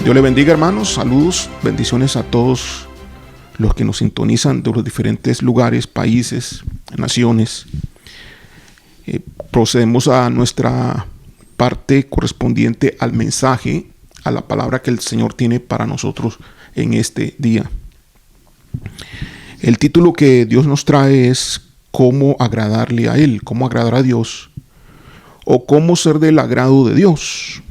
Dios le bendiga, hermanos. Saludos, bendiciones a todos los que nos sintonizan de los diferentes lugares, países, naciones. Procedemos a nuestra parte correspondiente al mensaje, a la palabra que el Señor tiene para nosotros en este día. El título que Dios nos trae es cómo agradarle a Él, cómo agradar a Dios o cómo ser del agrado de Dios.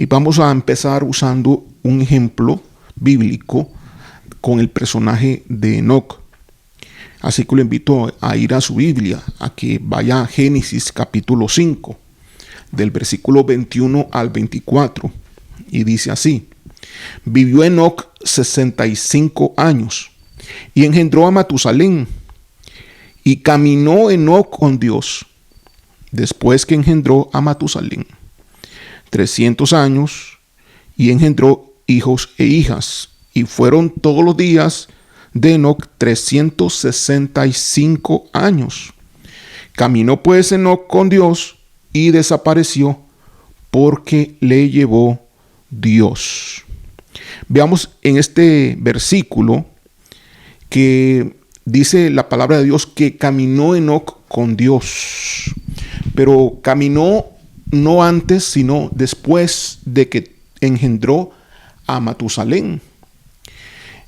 Y vamos a empezar usando un ejemplo bíblico con el personaje de Enoc. Así que lo invito a ir a su Biblia, a que vaya a Génesis capítulo 5, del versículo 21 al 24. Y dice así: vivió Enoc 65 años y engendró a Matusalén. Y caminó Enoc con Dios después que engendró a Matusalén 300 años y engendró hijos e hijas. Y fueron todos los días de Enoc 365 años. Caminó pues Enoc con Dios y desapareció porque le llevó Dios. Veamos en este versículo que dice la palabra de Dios que caminó Enoc con Dios. Pero caminó no antes, sino después de que engendró a Matusalén.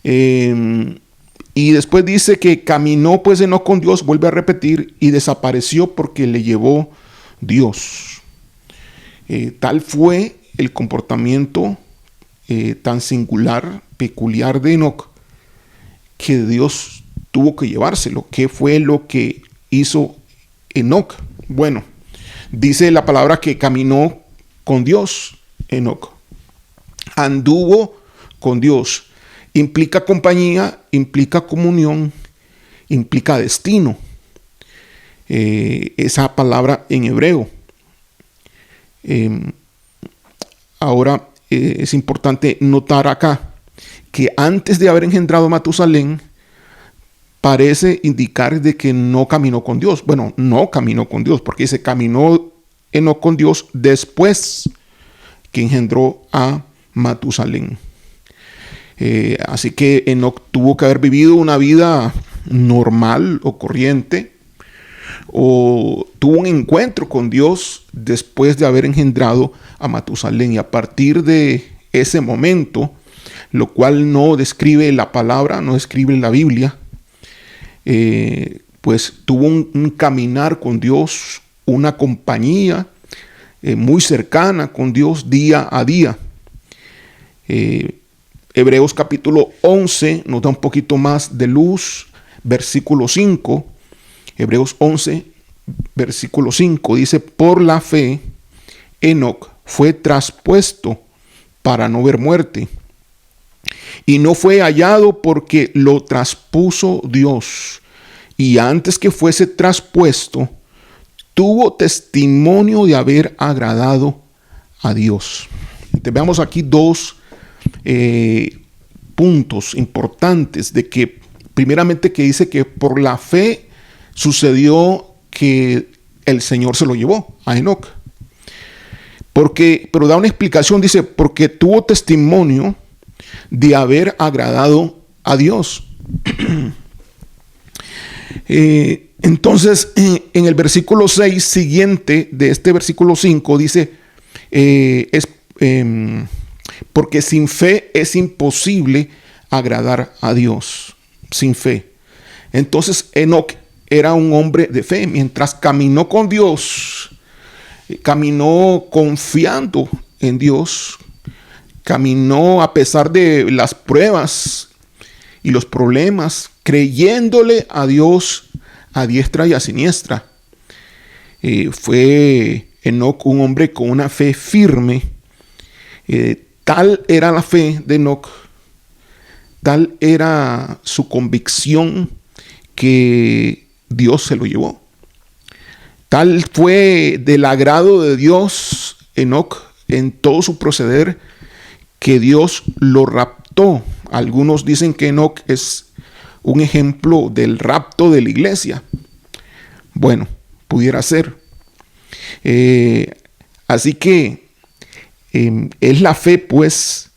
Y después dice que caminó pues Enoc con Dios, vuelve a repetir, y desapareció porque le llevó Dios. Tal fue el comportamiento tan singular, peculiar de Enoc, que Dios tuvo que llevárselo. ¿Qué fue lo que hizo Enoc? Bueno, dice la palabra que caminó con Dios Enoc. Anduvo con Dios. Implica compañía, implica comunión, implica destino. Esa palabra en hebreo. Ahora es importante notar acá que antes de haber engendrado a Matusalén, parece indicar de que no caminó con Dios. Bueno, no caminó con Dios, porque dice caminó Enoc con Dios después que engendró a Matusalén. Así que Enoc tuvo que haber vivido una vida normal o corriente, o tuvo un encuentro con Dios después de haber engendrado a Matusalén. Y a partir de ese momento, lo cual no describe la palabra, no describe la Biblia, pues tuvo un caminar con Dios, una compañía muy cercana con Dios día a día. Hebreos capítulo 11 nos da un poquito más de luz. Versículo 5, Hebreos 11, versículo 5 dice: por la fe Enoc fue traspuesto para no ver muerte, y no fue hallado porque lo traspuso Dios. Y antes que fuese traspuesto, tuvo testimonio de haber agradado a Dios. Entonces, veamos aquí dos puntos importantes de que, primeramente, que dice que por la fe sucedió que el Señor se lo llevó a Enoc. Pero da una explicación, dice, porque tuvo testimonio de haber agradado a Dios. Entonces, en el versículo 6 siguiente de este versículo 5 dice, porque sin fe es imposible agradar a Dios. Sin fe. Entonces Enoc era un hombre de fe. Mientras caminó con Dios, caminó confiando en Dios, caminó a pesar de las pruebas y los problemas, creyéndole a Dios a diestra y a siniestra. Fue Enoc un hombre con una fe firme. Tal era la fe de Enoc, tal era su convicción, que Dios se lo llevó. Tal fue del agrado de Dios Enoc en todo su proceder, que Dios lo raptó. Algunos dicen que Enoc es un ejemplo del rapto de la iglesia. Bueno, pudiera ser. Así que es la fe, pues,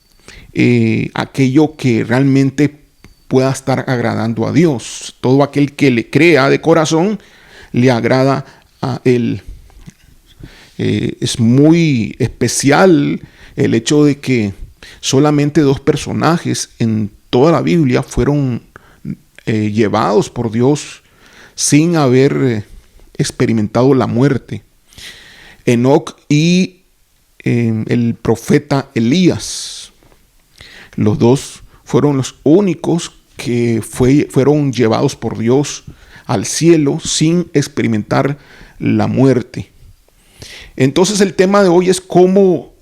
aquello que realmente pueda estar agradando a Dios. Todo aquel que le crea de corazón le agrada a Él. Es muy especial el hecho de que solamente 2 personajes en toda la Biblia fueron llevados por Dios sin haber experimentado la muerte: Enoc y el profeta Elías. Los 2 fueron los únicos que fueron llevados por Dios al cielo sin experimentar la muerte. Entonces el tema de hoy es cómo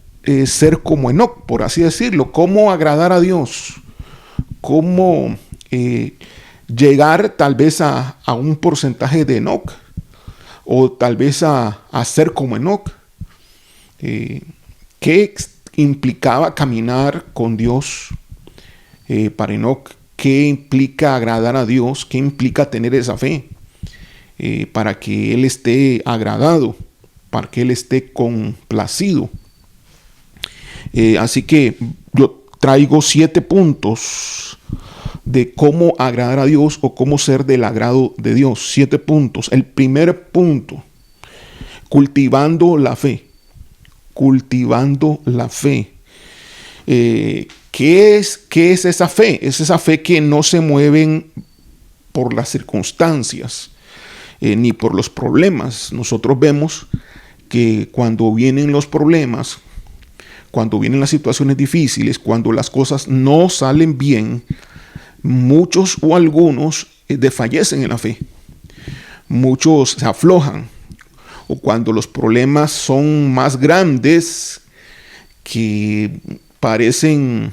ser como Enoc, por así decirlo, cómo agradar a Dios, cómo llegar tal vez a un porcentaje de Enoc, o tal vez a ser como Enoc. ¿Qué implicaba caminar con Dios para Enoc? ¿Qué implica agradar a Dios? ¿Qué implica tener esa fe para que Él esté agradado, para que Él esté complacido? Así que yo traigo 7 puntos de cómo agradar a Dios o cómo ser del agrado de Dios. 7 puntos. El primer punto: cultivando la fe. Cultivando la fe. ¿Qué es esa fe? Es esa fe que no se mueven por las circunstancias ni por los problemas. Nosotros vemos que cuando vienen los problemas, cuando vienen las situaciones difíciles, cuando las cosas no salen bien, muchos o algunos desfallecen en la fe. Muchos se aflojan. O cuando los problemas son más grandes, que parecen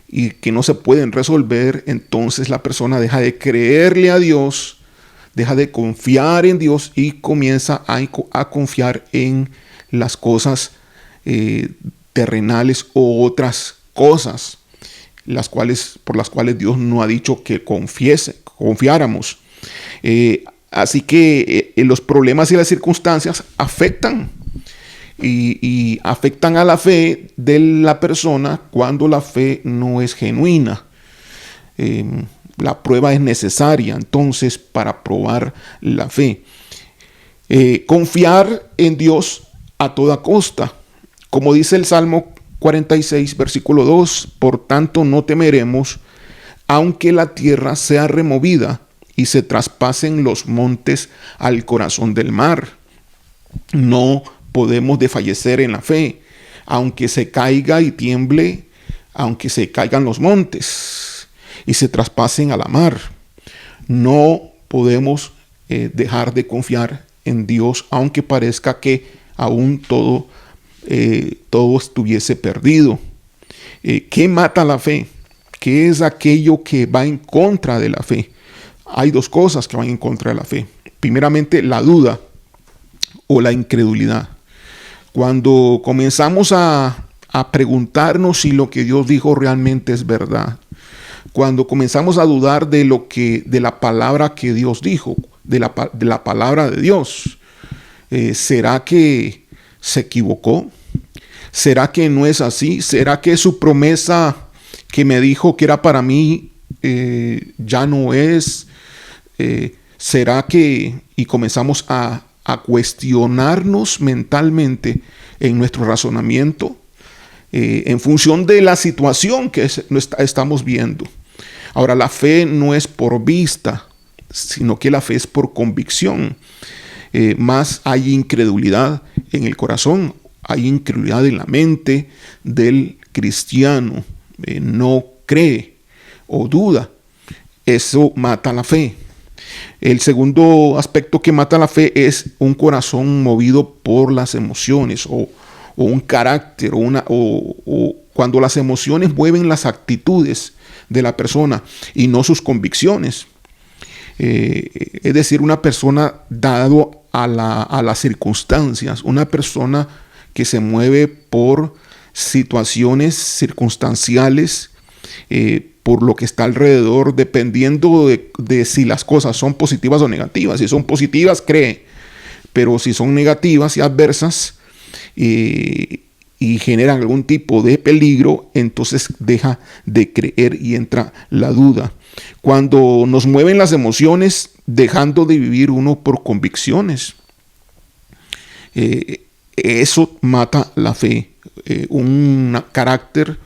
y que no se pueden resolver, entonces la persona deja de creerle a Dios, deja de confiar en Dios y comienza a confiar en las cosas terrenales o otras cosas, por las cuales Dios no ha dicho que confiáramos. Así que los problemas y las circunstancias afectan y afectan a la fe de la persona cuando la fe no es genuina. La prueba es necesaria entonces para probar la fe. Confiar en Dios a toda costa. Como dice el Salmo 46, versículo 2, por tanto no temeremos, aunque la tierra sea removida y se traspasen los montes al corazón del mar. No podemos desfallecer en la fe, aunque se caiga y tiemble, aunque se caigan los montes y se traspasen a la mar. No podemos dejar de confiar en Dios, aunque parezca que aún todo estuviese perdido. ¿Qué mata la fe? ¿Qué es aquello que va en contra de la fe? Hay 2 cosas que van en contra de la fe. Primeramente, la duda o la incredulidad. Cuando comenzamos a preguntarnos si lo que Dios dijo realmente es verdad, cuando comenzamos a dudar de la palabra que Dios dijo, de la palabra de Dios, ¿será que se equivocó? ¿Será que no es así? ¿Será que su promesa que me dijo que era para mí ya no es? ¿Será que? Y comenzamos a cuestionarnos mentalmente en nuestro razonamiento en función de la situación que estamos viendo. Ahora, la fe no es por vista, sino que la fe es por convicción. Más hay incredulidad en el corazón, hay incredulidad en la mente del cristiano. No cree o duda. Eso mata la fe. El segundo aspecto que mata la fe es un corazón movido por las emociones o un carácter o cuando las emociones mueven las actitudes de la persona y no sus convicciones. Es decir, una persona dado a las circunstancias, una persona que se mueve por situaciones circunstanciales, por lo que está alrededor, dependiendo de si las cosas son positivas o negativas. Si son positivas, cree, pero si son negativas y adversas, y generan algún tipo de peligro, entonces deja de creer y entra la duda. Cuando nos mueven las emociones, dejando de vivir uno por convicciones, eso mata la fe. Un carácter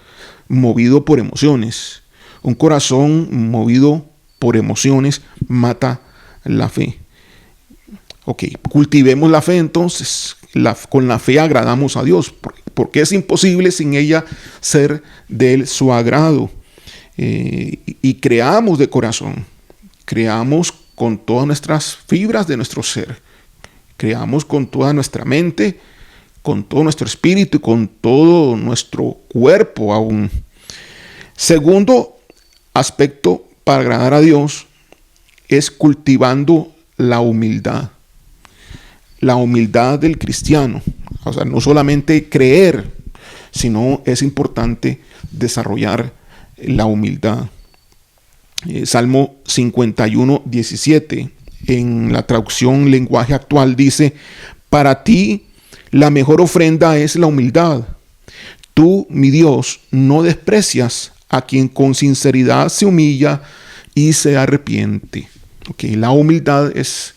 movido por emociones, un corazón movido por emociones mata la fe. Ok, cultivemos la fe entonces. Con la fe agradamos a Dios, porque es imposible sin ella ser de su agrado. Y creamos de corazón, creamos con todas nuestras fibras de nuestro ser, creamos con toda nuestra mente, con todo nuestro espíritu y con todo nuestro cuerpo aún. Segundo aspecto para agradar a Dios es cultivando la humildad. La humildad del cristiano. O sea, no solamente creer, sino es importante desarrollar la humildad. Salmo 51, 17, en la traducción lenguaje actual dice: para ti la mejor ofrenda es la humildad. Tú, mi Dios, no desprecias a quien con sinceridad se humilla y se arrepiente. Okay, la humildad es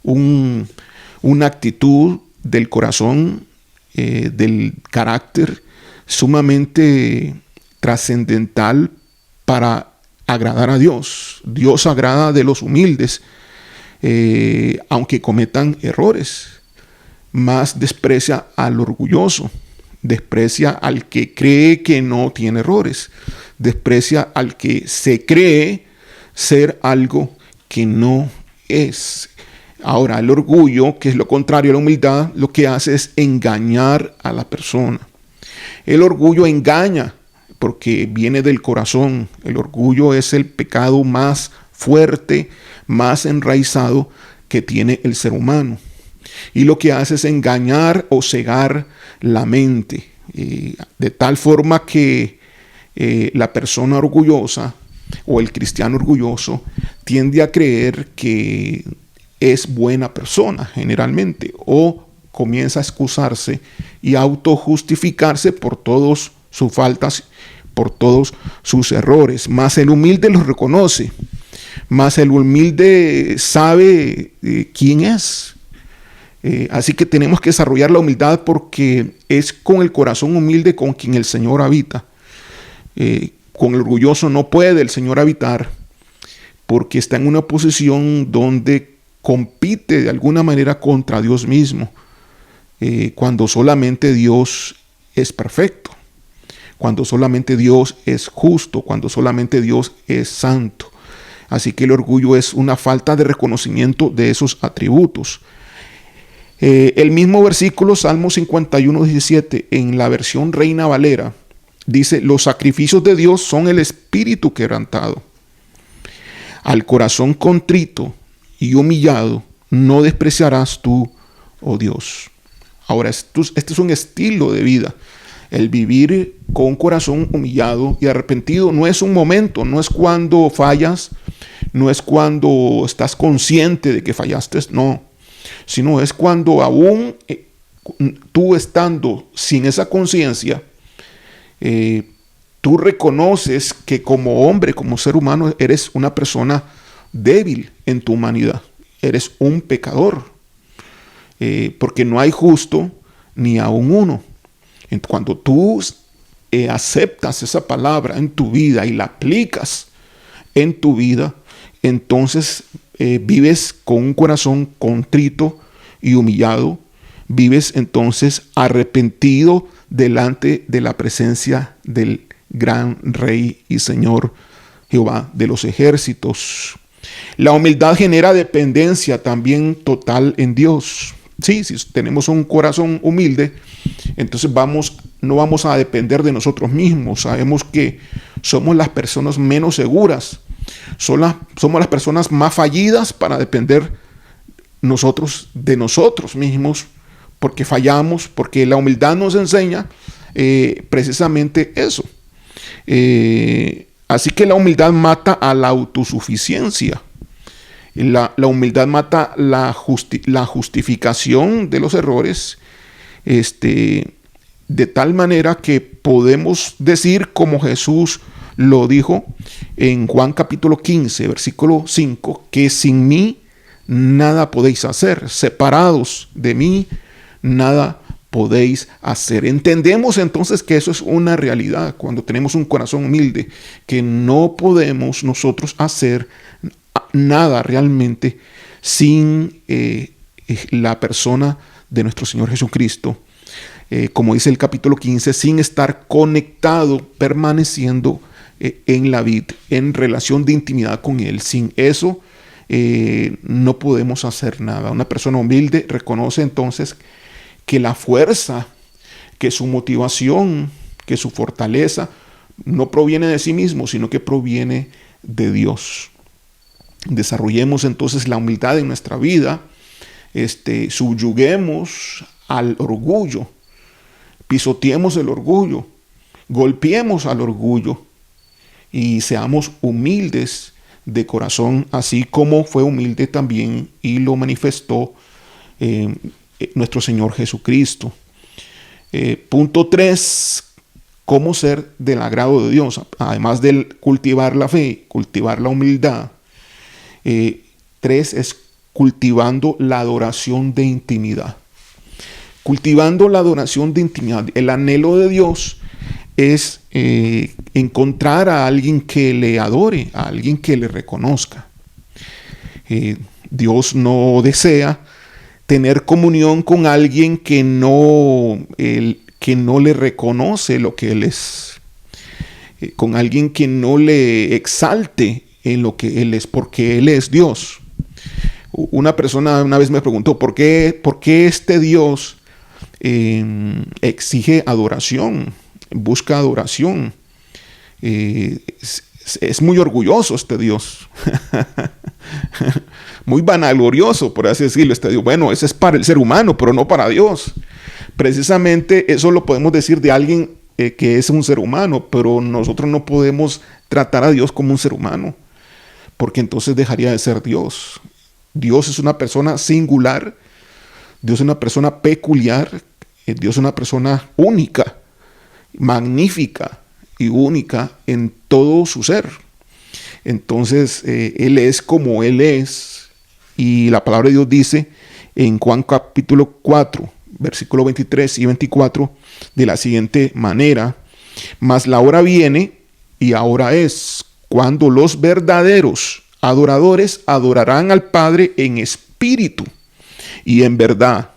una actitud del corazón, del carácter sumamente trascendental para agradar a Dios. Dios agrada de los humildes, aunque cometan errores. Más desprecia al orgulloso, desprecia al que cree que no tiene errores, desprecia al que se cree ser algo que no es. Ahora, el orgullo, que es lo contrario a la humildad, lo que hace es engañar a la persona. El orgullo engaña porque viene del corazón. El orgullo es el pecado más fuerte, más enraizado que tiene el ser humano. Y lo que hace es engañar o cegar la mente, de tal forma que la persona orgullosa o el cristiano orgulloso tiende a creer que es buena persona generalmente, o comienza a excusarse y autojustificarse por todas sus faltas, por todos sus errores. Mas el humilde los reconoce, mas el humilde sabe quién es. Así que tenemos que desarrollar la humildad, porque es con el corazón humilde con quien el Señor habita. Con el orgulloso no puede el Señor habitar, porque está en una posición donde compite de alguna manera contra Dios mismo, cuando solamente Dios es perfecto, cuando solamente Dios es justo, cuando solamente Dios es santo. Así que el orgullo es una falta de reconocimiento de esos atributos. El mismo versículo, Salmo 51, 17, en la versión Reina Valera, dice: los sacrificios de Dios son el espíritu quebrantado. Al corazón contrito y humillado no despreciarás tú, oh Dios. Ahora, este es un estilo de vida. El vivir con un corazón humillado y arrepentido no es un momento, no es cuando fallas, no es cuando estás consciente de que fallaste, no. Sino es cuando aún tú estando sin esa conciencia, tú reconoces que como hombre, como ser humano, eres una persona débil en tu humanidad. Eres un pecador, porque no hay justo ni aún uno. Cuando tú aceptas esa palabra en tu vida y la aplicas en tu vida, entonces vives con un corazón contrito y humillado, vives entonces arrepentido delante de la presencia del gran Rey y Señor Jehová de los ejércitos. La humildad genera dependencia también total en Dios. Sí, si tenemos un corazón humilde, entonces no vamos a depender de nosotros mismos. Sabemos que somos las personas menos seguras. Somos las personas más fallidas para depender de nosotros mismos, porque fallamos, porque la humildad nos enseña precisamente eso. Así que la humildad mata a la autosuficiencia. La humildad mata la justificación de los errores, de tal manera que podemos decir, como Jesús lo dijo en Juan capítulo 15, versículo 5, que sin mí nada podéis hacer, separados de mí nada podéis hacer. Entendemos entonces que eso es una realidad cuando tenemos un corazón humilde, que no podemos nosotros hacer nada realmente sin la persona de nuestro Señor Jesucristo. Como dice el capítulo 15, sin estar conectado, permaneciendo en la vid, en relación de intimidad con Él. Sin eso no podemos hacer nada. Una persona humilde reconoce entonces que la fuerza, que su motivación, que su fortaleza no proviene de sí mismo, sino que proviene de Dios. Desarrollemos entonces la humildad en nuestra vida, subyuguemos al orgullo, pisoteemos el orgullo, golpeemos al orgullo y seamos humildes de corazón, así como fue humilde también y lo manifestó nuestro Señor Jesucristo. Punto 3, cómo ser del agrado de Dios, además de cultivar la fe, cultivar la humildad. 3 es cultivando la adoración de intimidad. Cultivando la adoración de intimidad. El anhelo de Dios es encontrar a alguien que le adore, a alguien que le reconozca. Dios no desea tener comunión con alguien que no le reconoce lo que Él es, con alguien que no le exalte en lo que Él es, porque Él es Dios. Una persona una vez me preguntó, ¿por qué este Dios exige adoración, busca adoración? Es muy orgulloso este Dios. Muy vanaglorioso, por así decirlo, este Dios. Bueno, ese es para el ser humano, pero no para Dios. Precisamente eso lo podemos decir de alguien que es un ser humano, pero nosotros no podemos tratar a Dios como un ser humano, porque entonces dejaría de ser Dios. Dios es una persona singular, Dios es una persona peculiar, Dios es una persona única, magnífica y única en todo su ser. Entonces, Él es como Él es. Y la palabra de Dios dice en Juan capítulo 4, versículo 23 y 24, de la siguiente manera: mas la hora viene y ahora es, cuando los verdaderos adoradores adorarán al Padre en espíritu y en verdad,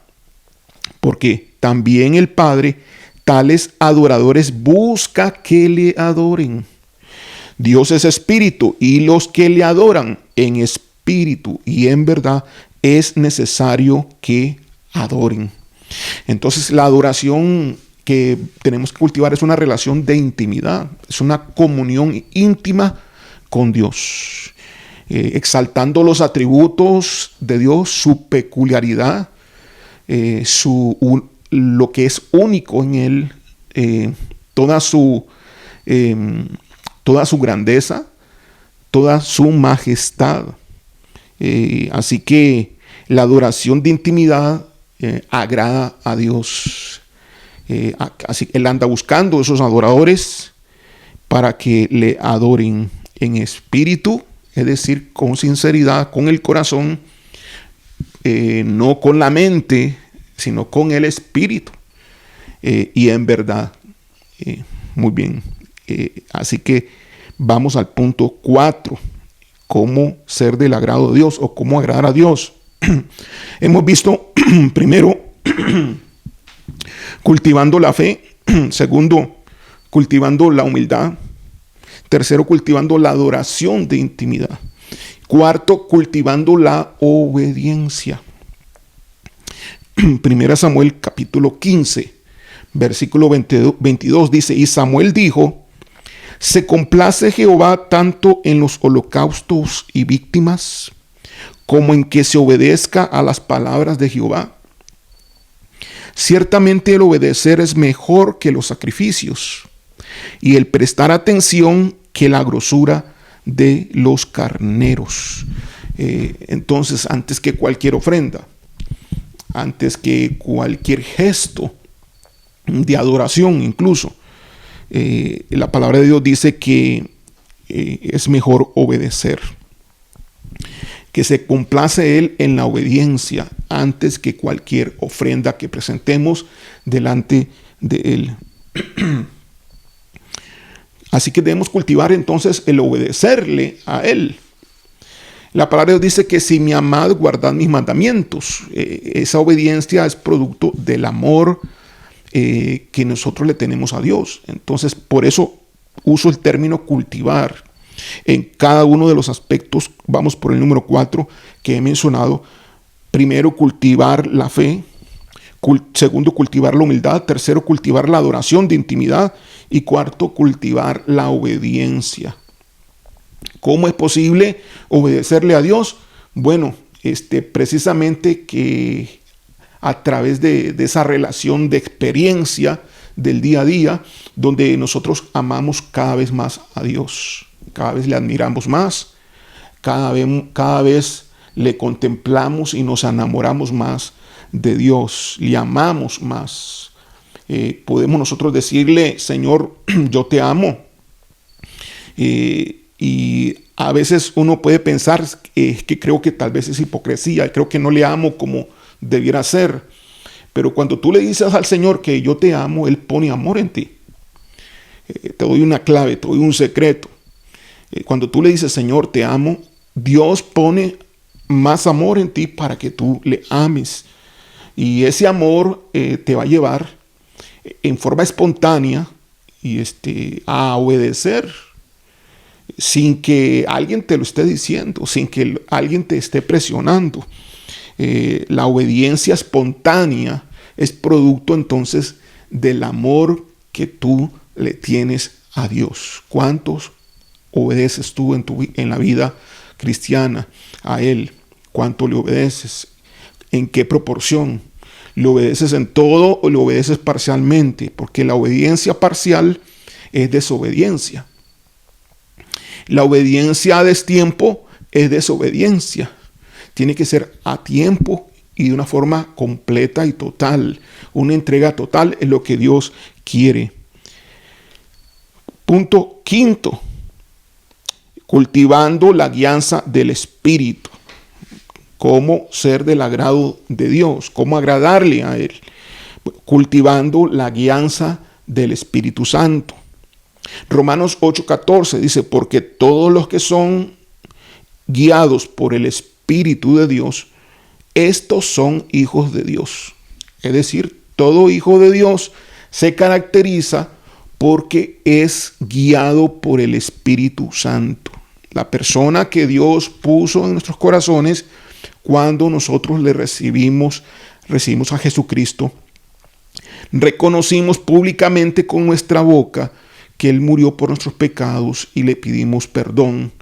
porque también el Padre tales adoradores busca que le adoren. Dios es espíritu, y los que le adoran en espíritu y en verdad es necesario que adoren. Entonces, la adoración que tenemos que cultivar es una relación de intimidad, es una comunión íntima con Dios, exaltando los atributos de Dios, su peculiaridad, lo que es único en Él, toda su grandeza, toda su majestad. Así que la adoración de intimidad agrada a Dios. Así que Él anda buscando esos adoradores para que le adoren en espíritu, es decir, con sinceridad, con el corazón, no con la mente, sino con el espíritu, y en verdad. Muy bien. Así que vamos al punto 4, cómo ser del agrado de Dios o cómo agradar a Dios. Hemos visto primero cultivando la fe, segundo cultivando la humildad, tercero cultivando la adoración de intimidad, cuarto cultivando la obediencia. 1 Samuel capítulo 15 versículo 22 dice: y Samuel dijo: ¿se complace Jehová tanto en los holocaustos y víctimas como en que se obedezca a las palabras de Jehová? Ciertamente el obedecer es mejor que los sacrificios, y el prestar atención que la grosura de los carneros. Entonces, antes que cualquier ofrenda, antes que cualquier gesto, de adoración incluso. La palabra de Dios dice que es mejor obedecer, que se complace Él en la obediencia antes que cualquier ofrenda que presentemos delante de Él. Así que debemos cultivar entonces el obedecerle a Él. La palabra de Dios dice que si me amad, guardad mis mandamientos. Esa obediencia es producto del amor que nosotros le tenemos a Dios. Entonces, por eso uso el término cultivar. En cada uno de los aspectos, vamos por el número 4 que he mencionado. Primero, cultivar la fe. Segundo, cultivar la humildad. Tercero, cultivar la adoración de intimidad. Y cuarto, cultivar la obediencia. ¿Cómo es posible obedecerle a Dios? Bueno, precisamente que a través de esa relación de experiencia del día a día, donde nosotros amamos cada vez más a Dios, cada vez le admiramos más, cada vez le contemplamos y nos enamoramos más de Dios, le amamos más. Podemos nosotros decirle, Señor, yo te amo. Y a veces uno puede pensar que creo que tal vez es hipocresía, creo que no le amo como debiera ser. Pero cuando tú le dices al Señor que yo te amo, Él pone amor en ti. Te doy una clave, te doy un secreto. Cuando tú le dices, Señor, te amo, Dios pone más amor en ti para que tú le ames. Y ese amor te va a llevar en forma espontánea y a obedecer, sin que alguien te lo esté diciendo, sin que alguien te esté presionando. La obediencia espontánea es producto entonces del amor que tú le tienes a Dios. ¿Cuántos obedeces tú en la vida cristiana a Él? ¿Cuánto le obedeces? ¿En qué proporción? ¿Le obedeces en todo o le obedeces parcialmente? Porque la obediencia parcial es desobediencia. La obediencia a destiempo es desobediencia. Tiene que ser a tiempo y de una forma completa y total. Una entrega total es lo que Dios quiere. Punto 5. Cultivando la guianza del Espíritu. Cómo ser del agrado de Dios, cómo agradarle a Él. Cultivando la guianza del Espíritu Santo. Romanos 8:14 dice, porque todos los que son guiados por el Espíritu de Dios, estos son hijos de Dios. Es decir, todo hijo de Dios se caracteriza porque es guiado por el Espíritu Santo. La persona que Dios puso en nuestros corazones cuando nosotros le recibimos a Jesucristo, reconocimos públicamente con nuestra boca que Él murió por nuestros pecados y le pedimos perdón.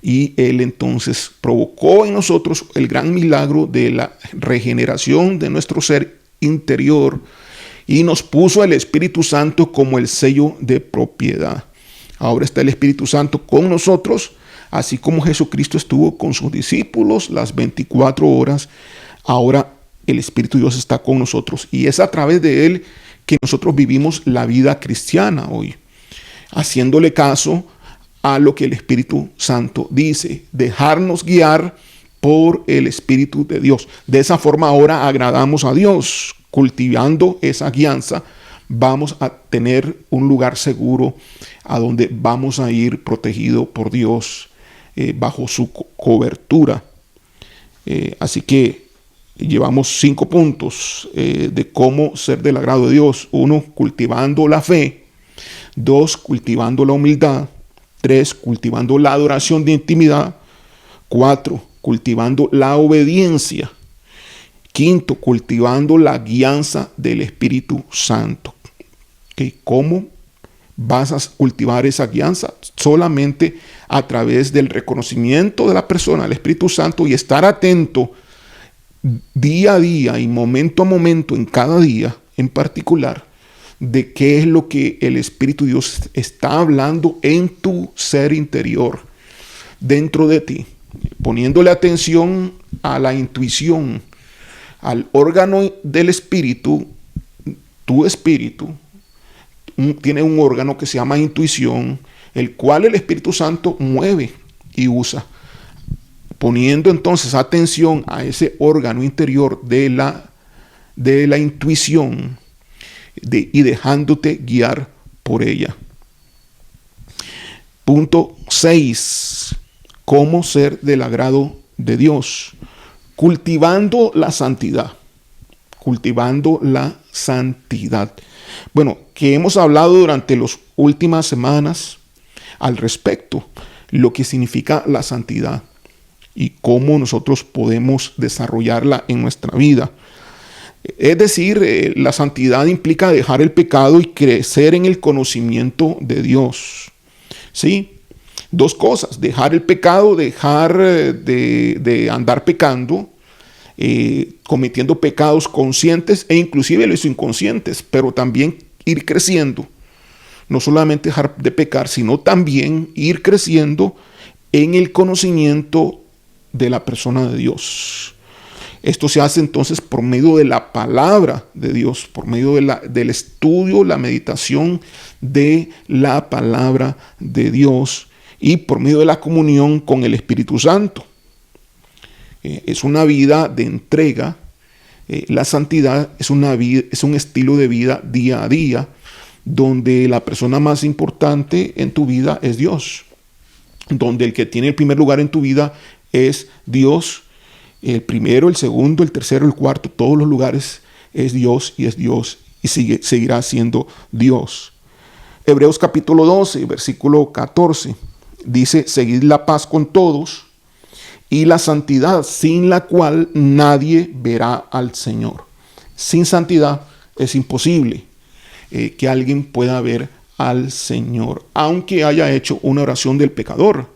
Y Él entonces provocó en nosotros el gran milagro de la regeneración de nuestro ser interior y nos puso el Espíritu Santo como el sello de propiedad. Ahora está el Espíritu Santo con nosotros, así como Jesucristo estuvo con sus discípulos las 24 horas. Ahora el Espíritu de Dios está con nosotros y es a través de Él que nosotros vivimos la vida cristiana hoy, haciéndole caso a lo que el Espíritu Santo dice, dejarnos guiar por el Espíritu de Dios. De esa forma ahora agradamos a Dios. Cultivando esa guianza, vamos a tener un lugar seguro a donde vamos a ir protegido por Dios, bajo su cobertura. Así que llevamos 5 puntos de cómo ser del agrado de Dios. 1, cultivando la fe. 2, cultivando la humildad. 3, cultivando la adoración de intimidad. 4, cultivando la obediencia. 5, cultivando la guianza del Espíritu Santo. ¿Cómo vas a cultivar esa guianza? Solamente a través del reconocimiento de la persona, del Espíritu Santo, y estar atento día a día y momento a momento, en cada día en particular, de qué es lo que el Espíritu de Dios está hablando en tu ser interior, dentro de ti, poniéndole atención a la intuición, al órgano del Espíritu tu espíritu tiene un órgano que se llama intuición, el cual el Espíritu Santo mueve y usa, poniendo entonces atención a ese órgano interior de la intuición y dejándote guiar por ella. Punto 6. ¿Cómo ser del agrado de Dios? Cultivando la santidad. Cultivando la santidad. Bueno, que hemos hablado durante las últimas semanas al respecto, lo que significa la santidad y cómo nosotros podemos desarrollarla en nuestra vida. Es decir, la santidad implica dejar el pecado y crecer en el conocimiento de Dios. ¿Sí? Dos cosas: dejar el pecado, dejar de andar pecando, cometiendo pecados conscientes e inclusive los inconscientes, pero también ir creciendo. No solamente dejar de pecar, sino también ir creciendo en el conocimiento de la persona de Dios. Esto se hace entonces por medio de la palabra de Dios, por medio del estudio, la meditación de la palabra de Dios y por medio de la comunión con el Espíritu Santo. Es una vida de entrega. La santidad es un estilo de vida día a día, donde la persona más importante en tu vida es Dios, donde el que tiene el primer lugar en tu vida es Dios. El primero, el segundo, el tercero, el cuarto, todos los lugares es Dios y seguirá siendo Dios. Hebreos capítulo 12, versículo 14, dice: seguid la paz con todos y la santidad, sin la cual nadie verá al Señor. Sin santidad es imposible que alguien pueda ver al Señor, aunque haya hecho una oración del pecador,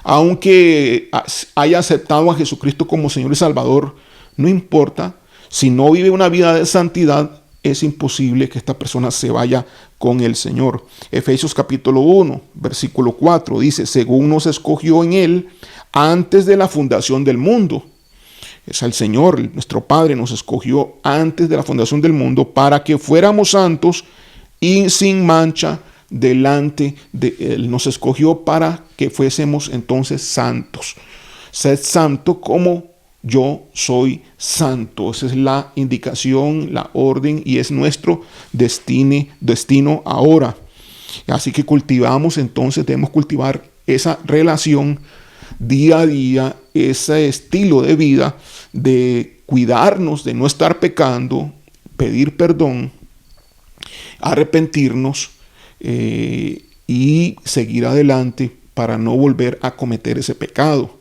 aunque haya aceptado a Jesucristo como Señor y Salvador. No importa, si no vive una vida de santidad, es imposible que esta persona se vaya con el Señor. Efesios capítulo 1, versículo 4 dice: según nos escogió en Él antes de la fundación del mundo. Es el Señor, nuestro Padre, nos escogió antes de la fundación del mundo para que fuéramos santos y sin mancha delante de Él. Nos escogió para que fuésemos entonces santos. Sed santo como yo soy santo. Esa es la indicación, la orden, y es nuestro destino ahora. Así que debemos cultivar esa relación día a día, ese estilo de vida de cuidarnos de no estar pecando, pedir perdón, arrepentirnos y seguir adelante para no volver a cometer ese pecado.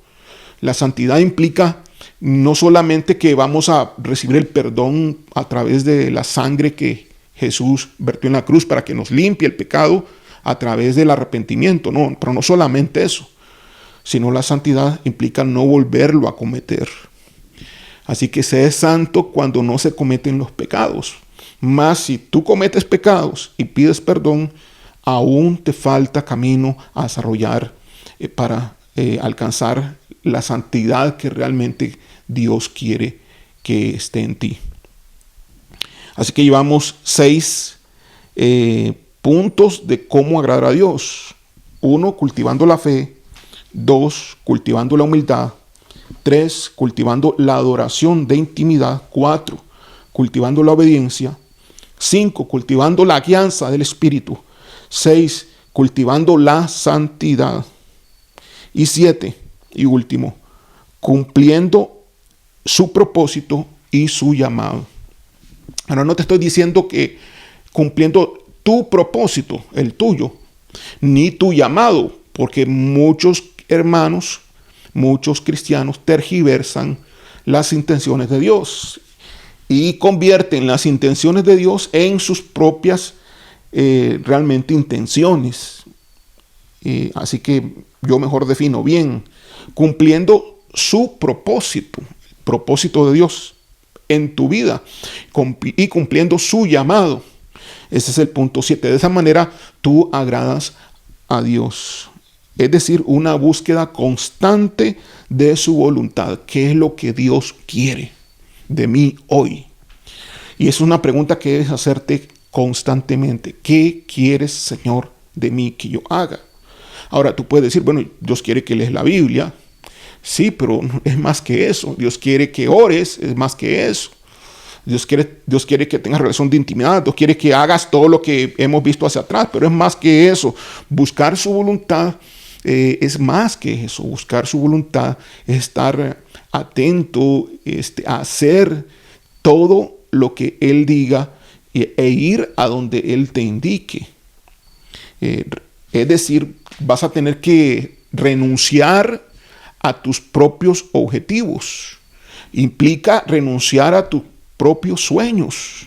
La santidad implica no solamente que vamos a recibir el perdón a través de la sangre que Jesús vertió en la cruz para que nos limpie el pecado a través del arrepentimiento, no, pero no solamente eso, sino la santidad implica no volverlo a cometer. Así que sé santo cuando no se cometen los pecados. Mas si tú cometes pecados y pides perdón, aún te falta camino a desarrollar para alcanzar la santidad que realmente Dios quiere que esté en ti. Así que llevamos 6 puntos de cómo agradar a Dios. 1, cultivando la fe. 2, cultivando la humildad. 3, cultivando la adoración de intimidad. 4, cultivando la obediencia. 5, cultivando la guianza del Espíritu. 6, cultivando la santidad. Y 7, y último, cumpliendo su propósito y su llamado. Ahora no te estoy diciendo que cumpliendo tu propósito, el tuyo, ni tu llamado, porque muchos hermanos, muchos cristianos tergiversan las intenciones de Dios y convierten las intenciones de Dios en sus propias realmente intenciones. Así que yo mejor defino bien: cumpliendo su propósito, el propósito de Dios en tu vida y cumpliendo su llamado. Ese es el punto 7. De esa manera tú agradas a Dios. Es decir, una búsqueda constante de su voluntad. ¿Qué es lo que Dios quiere de mí hoy? Y es una pregunta que debes hacerte constantemente. ¿Qué quieres, Señor, de mí que yo haga? Ahora tú puedes decir, bueno, Dios quiere que lees la Biblia. Sí, pero es más que eso. Dios quiere que ores, es más que eso. Dios quiere que tengas relación de intimidad. Dios quiere que hagas todo lo que hemos visto hacia atrás, pero es más que eso. Buscar su voluntad es más que eso. Buscar su voluntad es estar atento, a hacer todo lo que Él diga e ir a donde Él te indique. Es decir, vas a tener que renunciar a tus propios objetivos. Implica renunciar a tus propios sueños.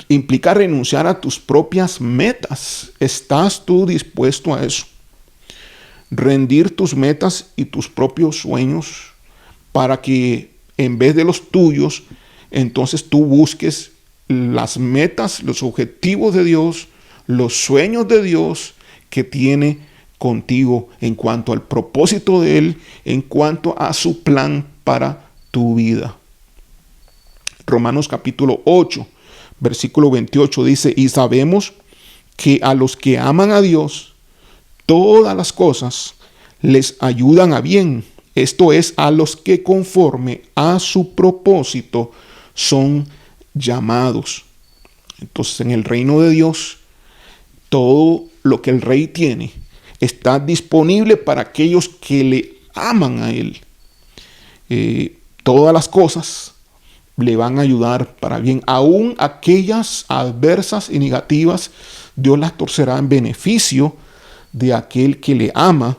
Implica renunciar a tus propias metas. ¿Estás tú dispuesto a eso? Rendir tus metas y tus propios sueños para que en vez de los tuyos, entonces tú busques las metas, los objetivos de Dios, los sueños de Dios que tiene contigo en cuanto al propósito de Él, en cuanto a su plan para tu vida. Romanos capítulo 8, versículo 28 dice, y sabemos que a los que aman a Dios, todas las cosas les ayudan a bien. Esto es, a los que conforme a su propósito son llamados. Entonces, en el reino de Dios, todo lo que el Rey tiene está disponible para aquellos que le aman a Él. Todas las cosas le van a ayudar para bien. Aún aquellas adversas y negativas, Dios las torcerá en beneficio de aquel que le ama.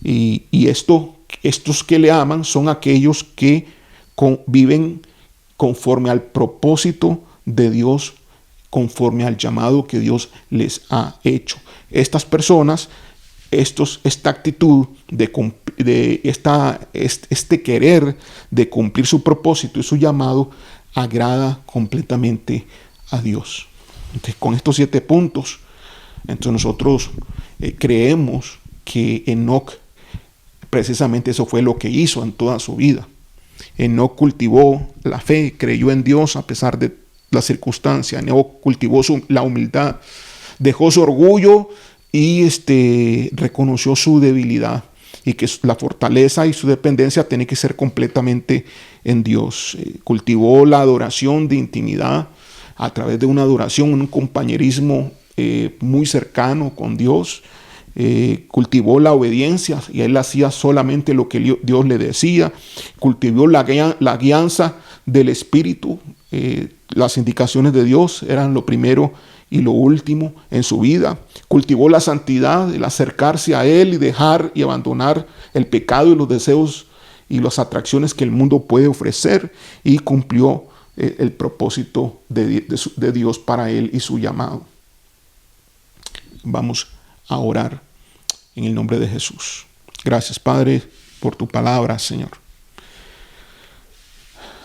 Y estos que le aman son aquellos que viven conforme al propósito de Dios, conforme al llamado que Dios les ha hecho. Estas personas, esta actitud este querer de cumplir su propósito y su llamado agrada completamente a Dios. Entonces, con estos 7 puntos, entonces nosotros creemos que Enoc, precisamente eso fue lo que hizo en toda su vida. Enoc cultivó la fe, creyó en Dios a pesar de las circunstancias. Enoc cultivó la humildad, dejó su orgullo y reconoció su debilidad y que la fortaleza y su dependencia tiene que ser completamente en Dios. Cultivó la adoración de intimidad a través de una adoración, un compañerismo muy cercano con Dios. Cultivó la obediencia y él hacía solamente lo que Dios le decía. Cultivó la guianza del Espíritu. Las indicaciones de Dios eran lo primero y lo último en su vida. Cultivó la santidad, el acercarse a Él y dejar y abandonar el pecado y los deseos y las atracciones que el mundo puede ofrecer, y cumplió el propósito de Dios para él y su llamado. Vamos a orar en el nombre de Jesús. Gracias, Padre, por tu palabra, Señor.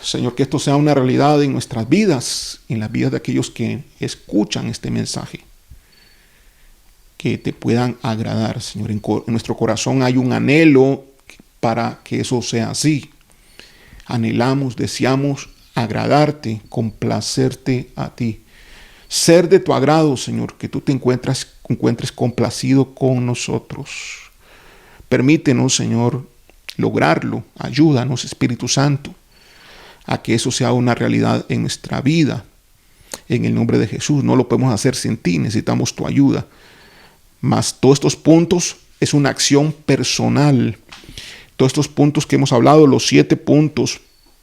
Señor, que esto sea una realidad en nuestras vidas, en las vidas de aquellos que escuchan este mensaje. Que te puedan agradar, Señor. En nuestro corazón hay un anhelo para que eso sea así. Anhelamos, deseamos agradarte, complacerte a ti. Ser de tu agrado, Señor, que tú te encuentres complacido con nosotros. Permítenos, Señor, lograrlo. Ayúdanos, Espíritu Santo, a que eso sea una realidad en nuestra vida. En el nombre de Jesús, no lo podemos hacer sin ti, necesitamos tu ayuda. Mas todos estos puntos es una acción personal. Todos estos puntos que hemos hablado, los 7 puntos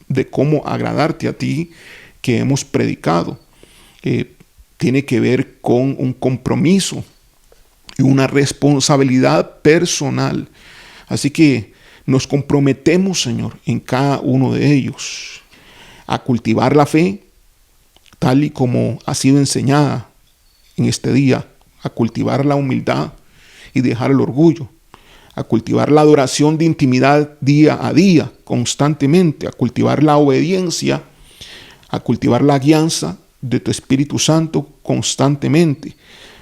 de cómo agradarte a ti que hemos predicado, tiene que ver con un compromiso y una responsabilidad personal. Así que nos comprometemos, Señor, en cada uno de ellos a cultivar la fe tal y como ha sido enseñada en este día, a cultivar la humildad y dejar el orgullo, a cultivar la adoración de intimidad día a día, constantemente, a cultivar la obediencia, a cultivar la guianza de tu Espíritu Santo constantemente,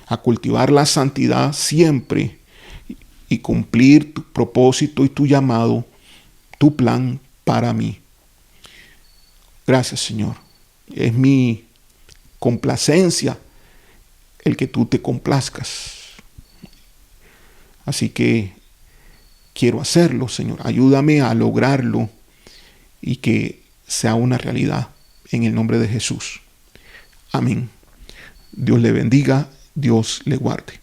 a cultivar la santidad siempre y cumplir tu propósito y tu llamado, tu plan para mí. Gracias, Señor. Es mi complacencia el que tú te complazcas. Así que quiero hacerlo, Señor. Ayúdame a lograrlo y que sea una realidad en el nombre de Jesús. Amén. Dios le bendiga, Dios le guarde.